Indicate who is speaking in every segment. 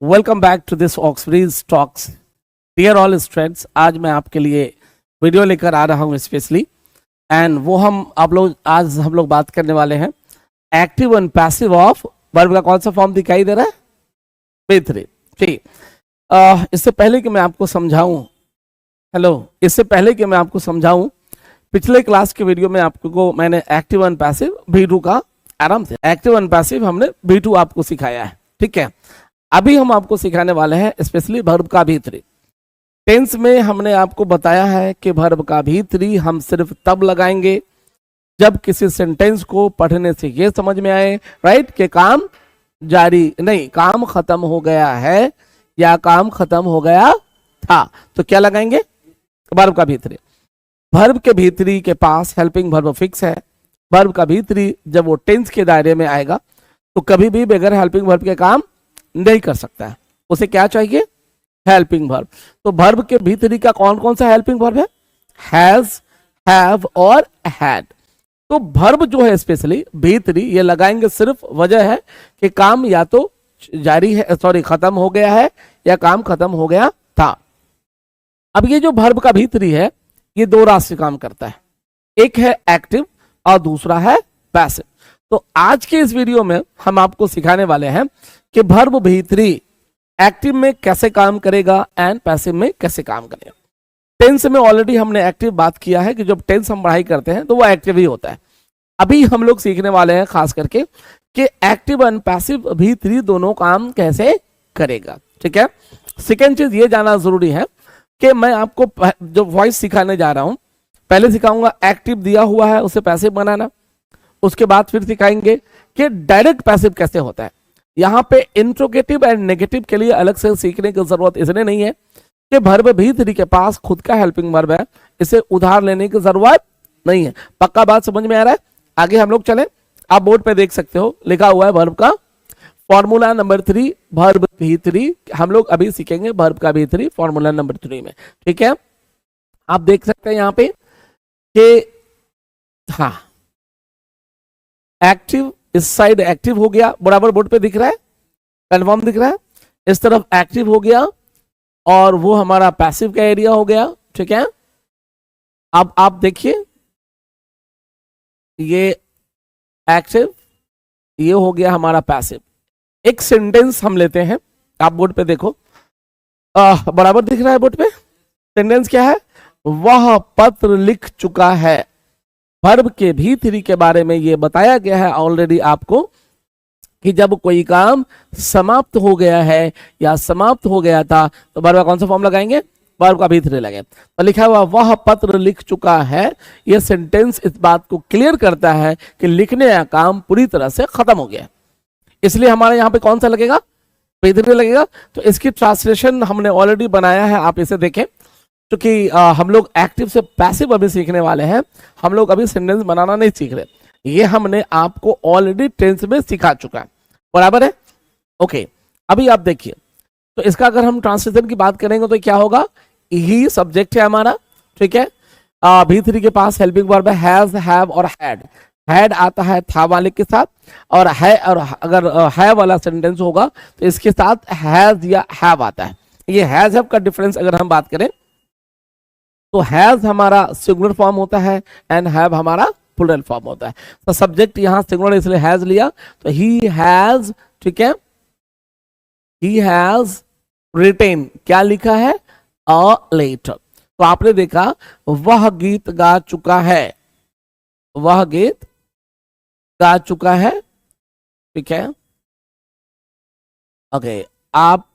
Speaker 1: Welcome back to this Oxbridge talks. Dear all students, आज मैं आपके लिए वीडियो लेकर आ रहा हूँ स्पेशली, एंड वो आज हम लोग बात करने वाले हैं active and passive of verb का कौन सा फॉर्म दिखाई दे रहा है? B3। ठीक। इससे पहले कि मैं आपको समझाऊं पिछले क्लास के वीडियो में आपको मैंने एक्टिव एंड पैसिव B2 का आराम से एक्टिव एंड पैसिव हमने B2 आपको सिखाया है। ठीक है, अभी हम आपको सिखाने वाले हैं स्पेशली वर्ब का B3। टेंस में हमने आपको बताया है कि वर्ब का B3 हम सिर्फ तब लगाएंगे जब किसी सेंटेंस को पढ़ने से ये समझ में आए, राइट, कि काम खत्म हो गया है या काम खत्म हो गया था, तो क्या लगाएंगे? वर्ब का B3। वर्ब के B3 के पास हेल्पिंग वर्ब फिक्स है। वर्ब का B3 जब वो टेंस के दायरे में आएगा तो कभी भी बगैर हेल्पिंग वर्ब के काम नहीं कर सकता है। उसे क्या चाहिए? Helping verb. तो वर्ब के B3 का कौन कौन सा हेल्पिंग वर्ब है? हैज, हैव और हैड। तो वर्ब जो है स्पेशली B3 ये लगाएंगे, सिर्फ वजह है कि काम या तो खत्म हो गया है या काम खत्म हो गया था। अब ये जो वर्ब का B3 है ये दो रास्ते काम करता है, एक है एक्टिव और दूसरा है पैसिव। तो आज के इस वीडियो में हम आपको सिखाने वाले हैं कि वर्ब B3 एक्टिव में कैसे काम करेगा एंड पैसिव में कैसे काम करेगा। टेंस में ऑलरेडी हमने एक्टिव बात किया है कि जब टेंस हम पढ़ाई करते हैं तो वो एक्टिव ही होता है। अभी हम लोग सीखने वाले हैं खास करके कि एक्टिव एंड पैसिव B3 दोनों काम कैसे करेगा। ठीक है, सेकेंड चीज ये जानना जरूरी है कि मैं आपको जो वॉइस सिखाने जा रहा हूं, पहले सिखाऊंगा एक्टिव दिया हुआ है उसे पैसिव बनाना, उसके बाद फिर सिखाएंगे कि डायरेक्ट पैसिव कैसे होता है। यहाँ पे इंट्रोगेटिव एंड नेगेटिव के लिए अलग से सीखने की जरूरत इसलिए नहीं है कि वर्ब B3 के पास खुद का हेल्पिंग वर्ब है, इसे उधार लेने की जरूरत नहीं है। पक्का बात समझ में आ रहा है? आगे हम लोग चले, आप बोर्ड पे देख सकते हो लिखा हुआ है वर्ब का फॉर्मूला नंबर 3 वर्ब B3। हम लोग अभी सीखेंगे वर्ब का B3 फॉर्मूला नंबर 3 में। ठीक है, आप देख सकते हैं यहाँ पे कि हाँ एक्टिव, इस साइड एक्टिव हो गया, बराबर बोर्ड पे दिख रहा है, कन्फर्म दिख रहा है। इस तरफ एक्टिव हो गया और वो हमारा पैसिव का एरिया हो गया। ठीक है, अब आप देखिए ये एक्टिव, ये हो गया हमारा पैसिव। एक सेंटेंस हम लेते हैं, आप बोर्ड पे देखो, बराबर दिख रहा है बोर्ड पे। सेंटेंस क्या है? वह पत्र लिख चुका है। वर्ब के B3 के बारे में ये बताया गया है ऑलरेडी आपको कि जब कोई काम समाप्त हो गया है या समाप्त हो गया था तो वर्ब का कौन सा फॉर्म लगाएंगे? वर्ब का B3 लगे। तो लिखा हुआ वह पत्र लिख चुका है, यह सेंटेंस इस बात को क्लियर करता है कि लिखने का काम पूरी तरह से खत्म हो गया, इसलिए हमारे यहाँ पे कौन सा लगेगा? B3 लगेगा। तो इसकी ट्रांसलेशन हमने ऑलरेडी बनाया है, आप इसे देखें, क्योंकि हम लोग एक्टिव से पैसिव अभी सीखने वाले हैं, हम लोग अभी सेंटेंस बनाना नहीं सीख रहे, ये हमने आपको ऑलरेडी टेंस में सिखा चुका है, बराबर है? ओके, अभी आप देखिए, तो इसका अगर हम ट्रांसलेशन की बात करेंगे तो क्या होगा? ही सब्जेक्ट है हमारा। ठीक है, B3 के पास हेल्पिंग वर्ब है हैज, हैव और हैड। हैड आता है था वाले के साथ, और है, और अगर है वाला सेंटेंस होगा तो इसके साथ हैज या हैव आता है। ये हैज हैव का डिफरेंस अगर हम बात करें तो हैज हमारा सिंगुलर फॉर्म होता है एंड हैव हमारा प्लूरल फॉर्म होता है। तो सब्जेक्ट यहां सिंगुलर इसलिए हैज लिया, तो ही हैज, ठीक है, ही हैज रिटेन, क्या लिखा है? A letter. तो आपने देखा वह गीत गा चुका है, वह गीत गा चुका है। ठीक है, ओके, आप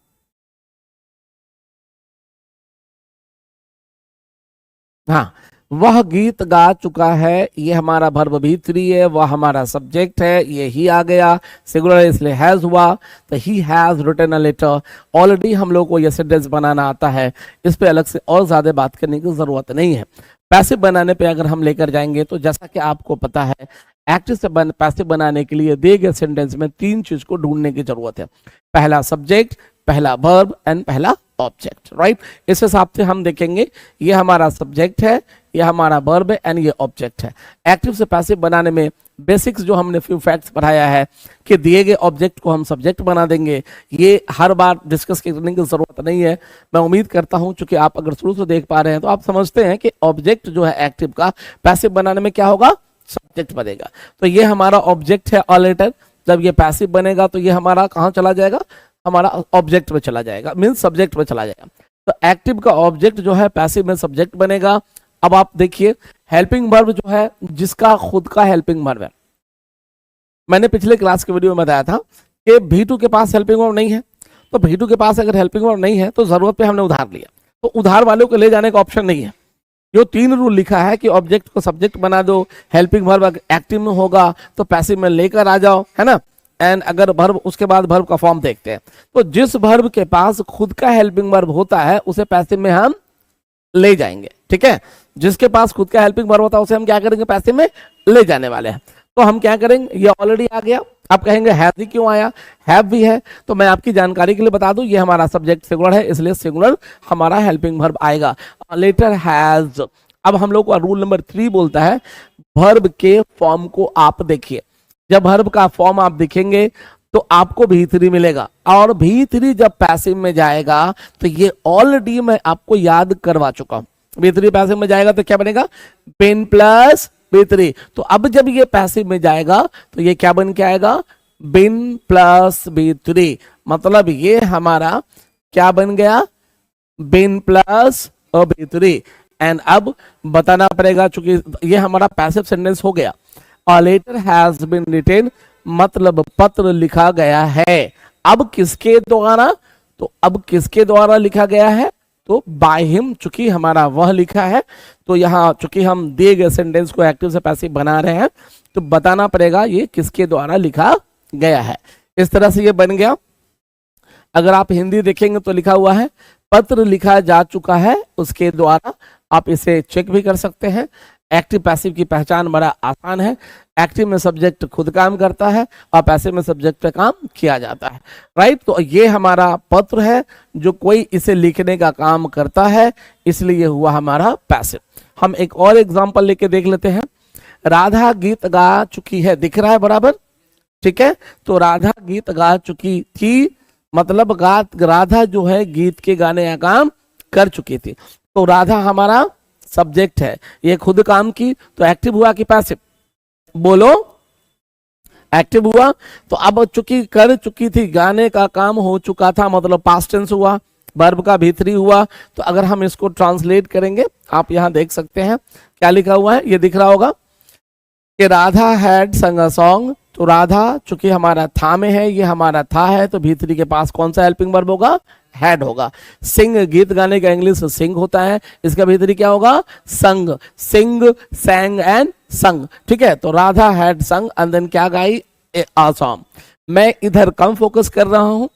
Speaker 1: हाँ, वह गीत गा चुका है, ये हमारा वर्ब B3 है, वह हमारा सब्जेक्ट है, ये ही आ गया, सिंगुलर इसलिए हैज हुआ, तो ही has written a letter. Already हम लोग को ये सेंटेंस बनाना आता है, इस पे अलग से और ज्यादा बात करने की जरूरत नहीं है। पैसिव बनाने पे अगर हम लेकर जाएंगे तो जैसा कि आपको पता है एक्टिव से पैसिव बनाने के लिए दिए गए सेंटेंस में 3 चीज को ढूंढने की जरूरत है। पहला सब्जेक्ट, पहला वर्ब एंड पहला ऑब्जेक्ट, राइट। इस हिसाब से हम देखेंगे ये हमारा सब्जेक्ट है, ये हमारा वर्ब है एंड ये ऑब्जेक्ट है। एक्टिव से पैसिव बनाने में बेसिक्स जो हमने फ्यू फैक्ट्स पढ़ाया है कि दिए गए ऑब्जेक्ट को हम सब्जेक्ट बना देंगे, ये हर बार डिस्कस करने की जरूरत नहीं है। मैं उम्मीद करता हूं चूंकि आप अगर शुरू से देख पा रहे हैं तो आप समझते हैं कि ऑब्जेक्ट जो है एक्टिव का पैसिव बनाने में क्या होगा, सब्जेक्ट बनेगा। तो ये हमारा ऑब्जेक्ट है ऑल लेटर, जब ये पैसिव बनेगा तो ये हमारा कहाँ चला जाएगा, हमारा ऑब्जेक्ट में चला जाएगा, मीन्स सब्जेक्ट में चला जाएगा। तो एक्टिव का ऑब्जेक्ट जो है पैसिव में सब्जेक्ट बनेगा। अब आप देखिए हेल्पिंग वर्ब जो है जिसका खुद का हेल्पिंग वर्ब है, मैंने पिछले क्लास के वीडियो में बताया था कि V2 के पास हेल्पिंग वर्ब नहीं है। तो V2 के पास अगर हेल्पिंग वर्ब नहीं है तो जरूरत पे हमने उधार लिया, तो उधार वालों को ले जाने का ऑप्शन नहीं है। जो 3 रूल लिखा है कि ऑब्जेक्ट को सब्जेक्ट बना दो, हेल्पिंग वर्ब एक्टिव में होगा तो पैसिव में लेकर आ जाओ, है ना। एंड अगर वर्ब, उसके बाद वर्ब का फॉर्म देखते हैं, तो जिस वर्ब के पास खुद का हेल्पिंग वर्ब होता है उसे पैसिव में हम ले जाएंगे, ठीक है। जिसके पास खुद का हेल्पिंग वर्ब होता है उसे हम क्या करेंगे, पैसिव में ले जाने वाले हैं। तो हम क्या करेंगे, ये ऑलरेडी आ गया। आप कहेंगे हैव ही क्यों आया, हैव भी है, तो मैं आपकी जानकारी के लिए बता दूं ये हमारा सब्जेक्ट सिंगुलर है, इसलिए सिंगुलर हमारा हेल्पिंग वर्ब आएगा, लेटर हैज। अब हम लोग का रूल नंबर 3 बोलता है वर्ब के फॉर्म को आप देखिए। जब वर्ब का फॉर्म आप देखेंगे तो आपको V3 मिलेगा, और V3 जब पैसिव में जाएगा तो ये ऑलरेडी मैं आपको याद करवा चुका हूं। V3 पैसिव में जाएगा तो क्या बनेगा, बिन प्लस V3। तो अब जब ये पैसिव में जाएगा तो ये क्या बन के आएगा, बिन प्लस V3। मतलब ये हमारा क्या बन गया, बिन प्लस V3। एंड अब बताना पड़ेगा, चूंकि ये हमारा पैसिव सेंटेंस हो गया। A letter has been written, मतलब पत्र लिखा गया है। अब किसके द्वारा, तो अब किसके द्वारा लिखा गया है, तो बाय हिम, चूंकि हमारा वह लिखा है। तो यहाँ चूंकि हम दिए गए सेंटेंस को एक्टिव से पैसिव बना रहे हैं तो बताना पड़ेगा ये किसके द्वारा लिखा गया है। इस तरह से ये बन गया। अगर आप हिंदी देखेंगे तो लिखा हुआ है पत्र लिखा जा चुका है उसके द्वारा। आप इसे चेक भी कर सकते हैं। एक्टिव पैसिव की पहचान बड़ा आसान है। एक्टिव में सब्जेक्ट खुद काम करता है और पैसिव में सब्जेक्ट पे काम किया जाता है, राइट। तो ये हमारा पत्र है, जो कोई इसे लिखने का काम करता है, इसलिए हुआ हमारा पैसिव। हम एक और एग्जांपल लेके देख लेते हैं। राधा गीत गा चुकी है, दिख रहा है बराबर, ठीक है। तो राधा गीत गा चुकी थी, मतलब राधा जो है गीत के गाने का काम कर चुकी थी। तो राधा हमारा सब्जेक्ट है, ये खुद काम की, तो एक्टिव हुआ कि पैसिव, बोलो, एक्टिव हुआ। तो अब चूंकि कर चुकी थी, गाने का काम हो चुका था, मतलब पास्ट टेंस हुआ, वर्ब का V3 हुआ। तो अगर हम इसको ट्रांसलेट करेंगे, आप यहां देख सकते हैं क्या लिखा हुआ है, ये दिख रहा होगा कि राधा हैड संग अ सॉन्ग। तो राधा चूंकि हमारा था में है, ये हमारा था है, तो V3 के पास कौन सा हेल्पिंग वर्ब होगा, हैड होगा। सिंग, गीत गाने का इंग्लिश सिंग होता है, इसका V3 क्या होगा, संग, सिंग, सैंग एंड संग, ठीक है। तो राधा हैड संग एंड देन क्या गाई, अ सॉन्ग। मैं इधर कम फोकस कर रहा हूं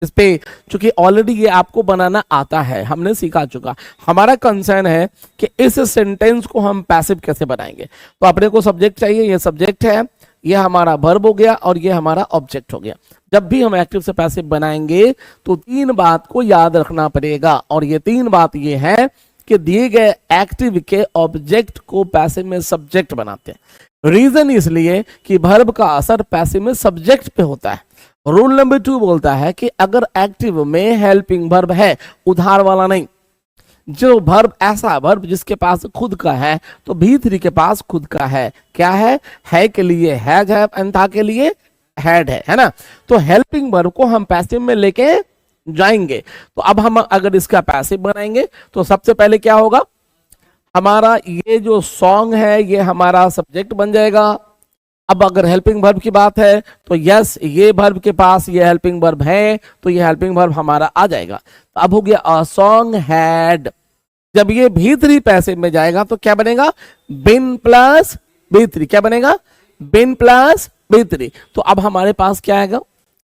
Speaker 1: इस पे, चूंकि ऑलरेडी ये आपको बनाना आता है, हमने सीखा चुका। हमारा कंसर्न है कि इस सेंटेंस को हम पैसिव कैसे बनाएंगे। तो अपने को सब्जेक्ट चाहिए, ये सब्जेक्ट है, ये हमारा वर्ब हो गया और ये हमारा ऑब्जेक्ट हो गया। जब भी हम एक्टिव से पैसिव बनाएंगे तो 3 बात को याद रखना पड़ेगा, और ये 3 बात ये है कि दिए गए एक्टिव के ऑब्जेक्ट को पैसिव में सब्जेक्ट बनाते हैं। रीजन इसलिए कि वर्ब का असर पैसिव में सब्जेक्ट पे होता है। रूल नंबर 2 बोलता है कि अगर एक्टिव में हेल्पिंग वर्ब है, उधार वाला नहीं, जो वर्ब ऐसा वर्ब जिसके पास खुद का है, तो V3 के पास खुद का है, क्या है के लिए हैज है, एंड था के लिए हैड है ना। तो हेल्पिंग वर्ब को हम पैसिव में लेके जाएंगे। तो अब हम अगर इसका पैसिव बनाएंगे तो सबसे पहले क्या होगा, हमारा ये जो सॉन्ग है ये हमारा सब्जेक्ट बन जाएगा। अब अगर हेल्पिंग वर्ब की बात है तो यस, ये वर्ब के पास ये हेल्पिंग वर्ब है, तो ये हेल्पिंग वर्ब हमारा आ जाएगा। तो अब हो गया अ सॉन्ग हैड। जब ये V3 पैसिव में जाएगा तो क्या बनेगा, बिन प्लस V3। क्या बनेगा, बिन प्लस V3। तो अब हमारे पास क्या आएगा,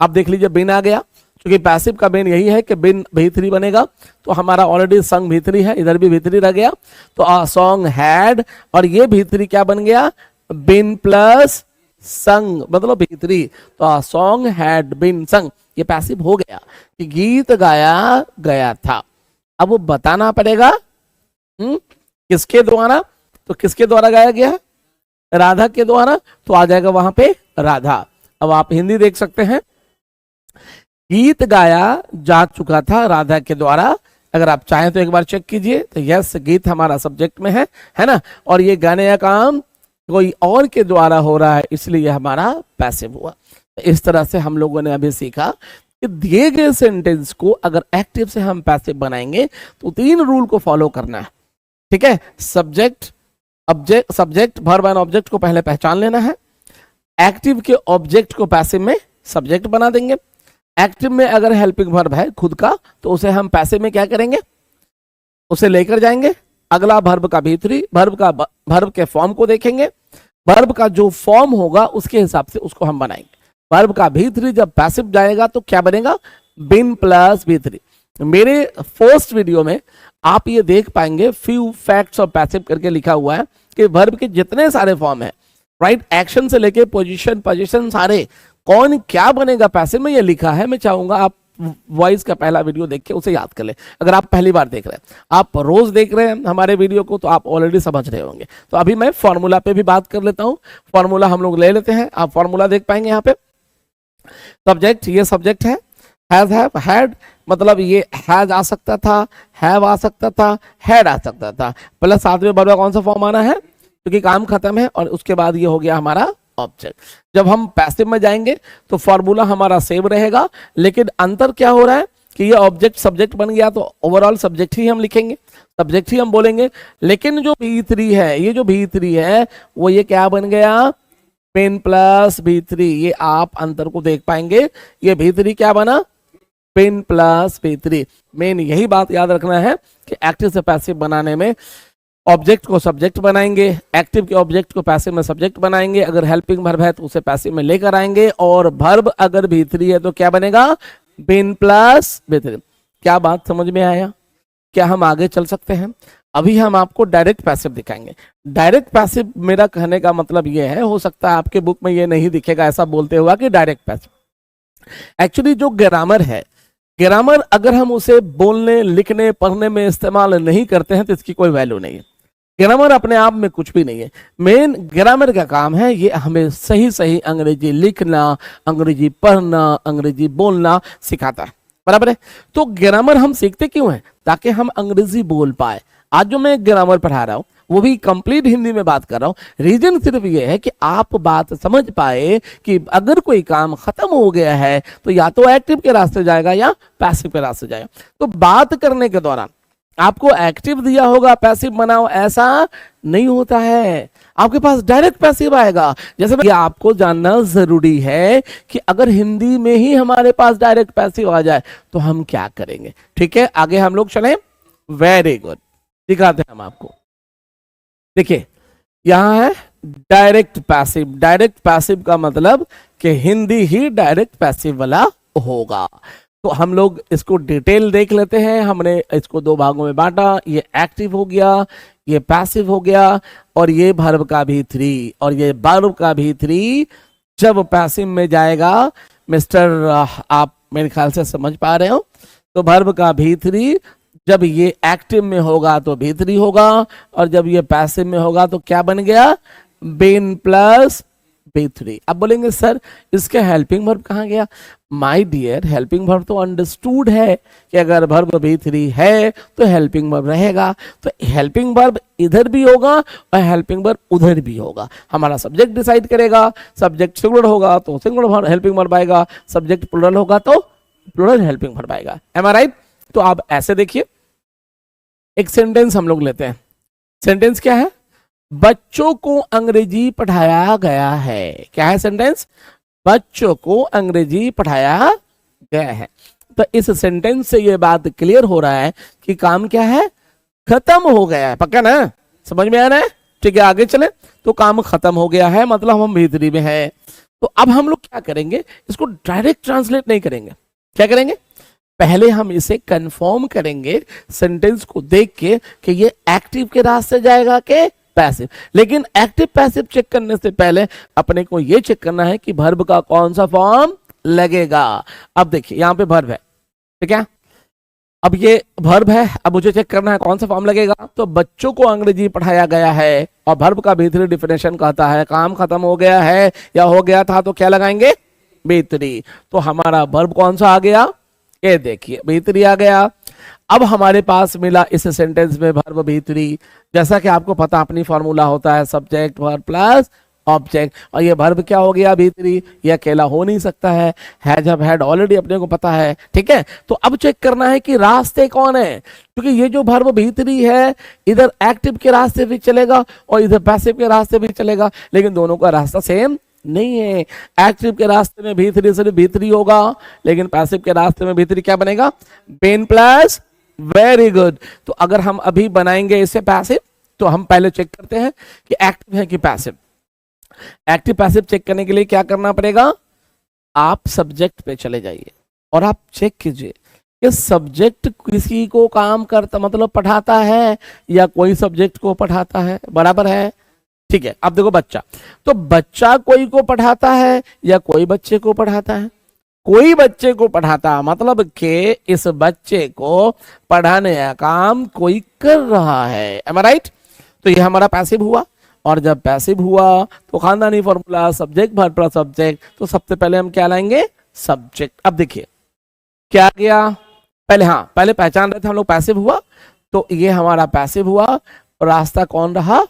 Speaker 1: आप देख लीजिए, बिन आ गया, क्योंकि पैसिव का बिन यही है कि बिन V3 बनेगा। तो हमारा ऑलरेडी संग V3 है, इधर भी V3 रह गया, तो अ सॉन्ग हैड, और ये V3 क्या बन गया, बिन प्लस संग, मतलब V3। तो अ सॉन्ग हैड बिन संग, ये पैसिव हो गया कि गीत गाया गया था। अब वो बताना पड़ेगा किसके द्वारा, तो किसके द्वारा गाया गया है, राधा के द्वारा, तो आ जाएगा वहां पे राधा। अब आप हिंदी देख सकते हैं, गीत गाया जा चुका था राधा के द्वारा। अगर आप चाहें तो एक बार चेक कीजिए, तो यस, गीत हमारा सब्जेक्ट में है ना, और ये गाने का काम कोई और के द्वारा हो रहा है, इसलिए ये हमारा पैसिव हुआ। तो इस तरह से हम लोगों ने अभी सीखा कि दिए गए सेंटेंस को अगर एक्टिव से हम पैसिव बनाएंगे तो 3 रूल को फॉलो करना है। ठीक है, subject, object, subject, verb and object को पहले पहचान लेना है। एक्टिव के ऑब्जेक्ट को पैसिव में सब्जेक्ट बना देंगे। एक्टिव में अगर हेल्पिंग वर्ब है खुद का, तो उसे हम पैसिव में क्या करेंगे, उसे लेकर जाएंगे। अगला वर्ब का भीतरी, वर्ब के फॉर्म को देखेंगे। वर्ब का जो फॉर्म होगा उसके हिसाब से उसको हम बनाएंगे। वर्ब का भीतरी जब पैसिव जाएगा तो क्या बनेगा, बिन प्लस भीतरी। मेरे फर्स्ट वीडियो में आप ये देख पाएंगे, फ्यू फैक्ट्स ऑफ पैसिव करके लिखा हुआ है कि वर्ब के जितने सारे फॉर्म है, राइट, एक्शन से लेके पोजीशन सारे, कौन क्या बनेगा पैसिव में, ये लिखा है। मैं चाहूंगा आप वॉइस का पहला वीडियो देख के उसे याद कर ले। अगर आप पहली बार देख रहे हैं, आप रोज देख रहे हैं हमारे वीडियो को, तो आप ऑलरेडी समझ रहे होंगे। तो अभी मैं फॉर्मूला पे भी बात कर लेता हूं। फॉर्मूला हम लोग ले लेते हैं, आप फॉर्मूला देख पाएंगे यहाँ पे। सब्जेक्ट, ये सब्जेक्ट है, हैज, हैव, हैड, मतलब ये हैज आ सकता था, हैव आ सकता था, हैड आ सकता था, प्लस साथ में वर्ब का कौन सा फॉर्म आना है, क्योंकि काम खत्म है, और उसके बाद ये हो गया हमारा ऑब्जेक्ट। जब हम पैसिव में जाएंगे तो फॉर्मूला हमारा सेम रहेगा, लेकिन अंतर क्या हो रहा है कि ये ऑब्जेक्ट सब्जेक्ट बन गया, तो ओवरऑल सब्जेक्ट ही हम लिखेंगे, सब्जेक्ट ही हम बोलेंगे। लेकिन जो V3 है, ये जो V3 है वो ये क्या बन गया, पेन प्लस V3। ये आप अंतर को देख पाएंगे, ये V3 क्या बना, पेन प्लस V3। मेन यही बात याद रखना है कि एक्टिव से पैसिव बनाने में ऑब्जेक्ट को सब्जेक्ट बनाएंगे, एक्टिव के ऑब्जेक्ट को पैसिव में सब्जेक्ट बनाएंगे। अगर हेल्पिंग वर्ब है तो उसे पैसिव में लेकर आएंगे, और वर्ब अगर V3 है तो क्या बनेगा, बिन प्लस V3। क्या बात समझ में आया? क्या हम आगे चल सकते हैं? अभी हम आपको डायरेक्ट पैसिव दिखाएंगे। डायरेक्ट पैसिव मेरा कहने का मतलब ये है, हो सकता है आपके बुक में ये नहीं दिखेगा ऐसा बोलते हुआ कि डायरेक्ट पैसिव। एक्चुअली जो ग्रामर है, ग्रामर अगर हम उसे बोलने, लिखने, पढ़ने में इस्तेमाल नहीं करते हैं तो इसकी कोई वैल्यू नहीं है। ग्रामर अपने आप में कुछ भी नहीं है। मेन ग्रामर का काम है ये हमें सही सही अंग्रेजी लिखना, अंग्रेजी पढ़ना, अंग्रेजी बोलना सिखाता है, बराबर है। तो ग्रामर हम सीखते क्यों हैं? ताकि हम अंग्रेजी बोल पाए। आज जो मैं ग्रामर पढ़ा रहा हूं वो भी कंप्लीट हिंदी में बात कर रहा हूं। रीजन सिर्फ ये है कि आप बात समझ पाए कि अगर कोई काम खत्म हो गया है तो या तो एक्टिव के रास्ते जाएगा या पैसिव के रास्ते जाएगा। तो बात करने के दौरान आपको एक्टिव दिया होगा, पैसिव बनाओ, ऐसा नहीं होता है। आपके पास डायरेक्ट पैसिव आएगा। जैसे आपको जानना जरूरी है कि अगर हिंदी में ही हमारे पास डायरेक्ट पैसिव आ जाए तो हम क्या करेंगे। ठीक है, आगे हम लोग चलें। वेरी गुड, दिखाते हैं हम आपको। देखिए यहां है डायरेक्ट पैसिव। डायरेक्ट पैसिव का मतलब कि हिंदी ही डायरेक्ट पैसिव वाला होगा। तो हम लोग इसको डिटेल देख लेते हैं। हमने इसको 2 भागों में बांटा। ये एक्टिव हो गया, ये पैसिव हो गया, और ये वर्ब का भी 3, और ये वर्ब का भी 3 जब पैसिव में जाएगा, मिस्टर आप मेरे ख्याल से समझ पा रहे हो, तो वर्ब का भी 3 जब ये एक्टिव में होगा तो भी3 होगा, और जब ये पैसिव में होगा तो क्या बन गया, बीन प्लस B3। अब बोलेंगे सर इसके हेल्पिंग वर्ब कहाँ गया? माय डियर, हेल्पिंग वर्ब तो अंडरस्टूड है कि अगर वर्ब B3 है तो हेल्पिंग वर्ब रहेगा। तो हेल्पिंग वर्ब इधर भी होगा और हेल्पिंग वर्ब उधर भी होगा। हमारा सब्जेक्ट डिसाइड करेगा। सब्जेक्ट सिंगुलर होगा तो सिंगुलर हेल्पिंग वर्ब आएगा, सब्जेक्ट प्लुरल होगा तो प्लुरल हेल्पिंग वर्ब आएगा। एम आई राइट? तो आप ऐसे देखिए, एक सेंटेंस हम लोग लेते हैं। सेंटेंस क्या है? बच्चों को अंग्रेजी पढ़ाया गया है। क्या है सेंटेंस? बच्चों को अंग्रेजी पढ़ाया गया है। तो इस सेंटेंस से ये बात क्लियर हो रहा है कि काम क्या है, खत्म हो गया है। पक्का ना? समझ में आ रहा है? ठीक है, आगे चले। तो काम खत्म हो गया है मतलब हम भीतरी में है। तो अब हम लोग क्या करेंगे, इसको डायरेक्ट ट्रांसलेट नहीं करेंगे। क्या करेंगे, पहले हम इसे कंफर्म करेंगे सेंटेंस को देख के कि ये एक्टिव के रास्ते जाएगा कि पैसिव। लेकिन एक्टिव पैसिव चेक करने से पहले अपने को ये चेक करना है कि वर्ब का कौन सा फॉर्म लगेगा। अब देखिए यहां पे वर्ब है, ठीक है, अब ये वर्ब है, अब मुझे चेक करना है कौन सा फॉर्म लगेगा। तो बच्चों को अंग्रेजी पढ़ाया गया है और वर्ब का B3 डिफिनेशन कहता है काम खत्म हो गया है या हो गया था, तो क्या लगाएंगे B3। तो हमारा वर्ब कौन सा आ गया, ये देखिए B3 आ गया। अब हमारे पास मिला इस सेंटेंस में वर्ब B3। जैसा कि आपको पता अपनी फॉर्मूला होता है सब्जेक्ट वर्ब प्लस ऑब्जेक्ट, और ये वर्ब क्या हो गया B3, ये अकेला हो नहीं सकता है, हैज हैड ऑलरेडी अपने को पता है, ठीक है। तो अब चेक करना है कि रास्ते कौन है, क्योंकि ये जो वर्ब B3 है इधर एक्टिव के रास्ते भी चलेगा और इधर पैसिव के रास्ते भी चलेगा, लेकिन दोनों का रास्ता सेम नहीं है। एक्टिव के रास्ते में B3 सिर्फ B3 होगा, लेकिन पैसिव के रास्ते में B3 क्या बनेगा, बेन प्लस। Very good. तो अगर हम अभी बनाएंगे इसे पैसिव, तो हम पहले चेक करते हैं कि एक्टिव है कि पैसिव। एक्टिव पैसिव चेक करने के लिए क्या करना पड़ेगा, आप सब्जेक्ट पे चले जाइए और आप चेक कीजिए कि सब्जेक्ट किसी को काम करता मतलब पढ़ाता है या कोई सब्जेक्ट को पढ़ाता है, बराबर है, ठीक है। अब देखो बच्चा, तो बच्चा कोई को पढ़ाता है या कोई बच्चे को पढ़ाता है, कोई बच्चे को पढ़ाता, मतलब कि इस बच्चे को पढ़ाने का काम कोई कर रहा है, एम आई राइट। तो ये हमारा पैसिव हुआ, और जब पैसिव हुआ तो खानदानी formula subject verb plus subject, तो सबसे पहले हम क्या लाएंगे, सब्जेक्ट। अब देखिए क्या गया, पहले हाँ पहले पहचान रहे थे हम लोग पैसिव हुआ, तो ये हमारा पैसिव हुआ और रास्ता कौन रहा,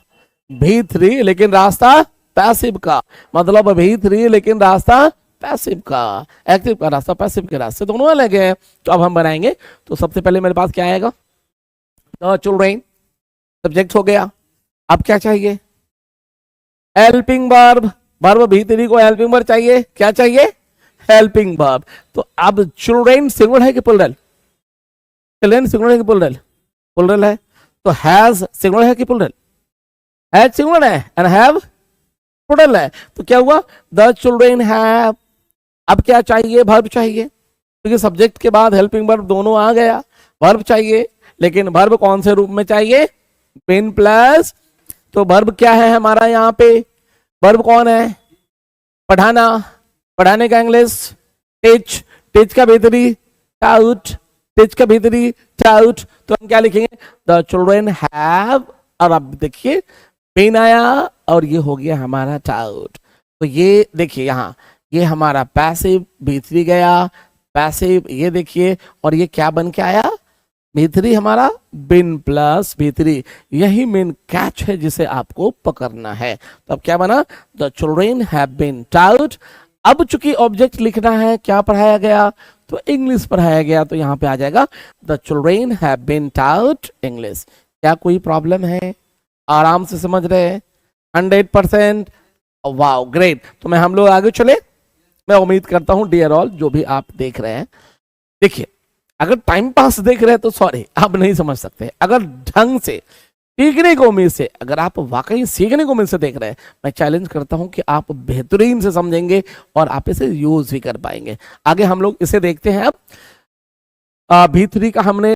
Speaker 1: B3, लेकिन रास्ता पैसिव का, मतलब B3 लेकिन रास्ता पैसिव का, एक्टिव का रास्ता पैसिव के रास्ते दोनों अलग है। तो अब हम बनाएंगे, तो सबसे पहले मेरे पास क्या आएगा, द चिल्ड्रेन, सब्जेक्ट हो गया। अब क्या चाहिए, हेल्पिंग वर्ब, वर्ब B3 को हेल्पिंग वर्ब चाहिए, क्या चाहिए, हेल्पिंग वर्ब। तो अब चिल्ड्रेन सिंगुलर है कि प्लुरल, चिल्ड्रेन सिंगुलर है कि प्लुरल, प्लुरल है। तो हैज सिंगुलर है कि प्लुरल, हैज सिंगुलर है, एंड हैव प्लुरल है। तो क्या हुआ, द चिल्ड्रेन हैव। अब क्या चाहिए, वर्ब चाहिए, क्योंकि सब्जेक्ट के बाद हेल्पिंग वर्ब दोनों आ गया, वर्ब चाहिए, लेकिन वर्ब कौन से रूप में चाहिए, बेन प्लस। तो वर्ब क्या है हमारा यहाँ पे, वर्ब कौन है, पढ़ाना, पढ़ाने का इंग्लिश टीच, टीच का B3 टाउट, टीच का B3 टाउट। तो हम क्या लिखेंगे, द चिल्ड्रेन हैव, और अब देखिए पेन आया और ये हो गया हमारा टाउट। तो ये देखिए यहाँ ये हमारा पैसिव B3 गया, पैसिव ये देखिए, और ये क्या बन के आया, B3 हमारा बिन प्लस B3। यही मेन कैच है जिसे आपको पकड़ना है। तो अब क्या बना, the children have been taught. अब चूंकि ऑब्जेक्ट लिखना है, क्या पढ़ाया गया, तो इंग्लिश पढ़ाया गया, तो यहाँ पे आ जाएगा the children have been taught English. क्या कोई प्रॉब्लम है, आराम से समझ रहे हैं, 100%, वाओ ग्रेट। तो मैं हम लोग आगे चले, मैं उम्मीद करता हूं डियर ऑल जो भी आप देख रहे हैं, देखिए अगर टाइम पास देख रहे हैं तो सॉरी आप नहीं समझ सकते, अगर ढंग से सीखने को उम्मीद से, अगर आप वाकई सीखने को उम्मीद से देख रहे हैं, मैं चैलेंज करता हूं कि आप बेहतरीन से समझेंगे और आप इसे यूज भी कर पाएंगे। आगे हम लोग इसे देखते हैं। अब B3 का हमने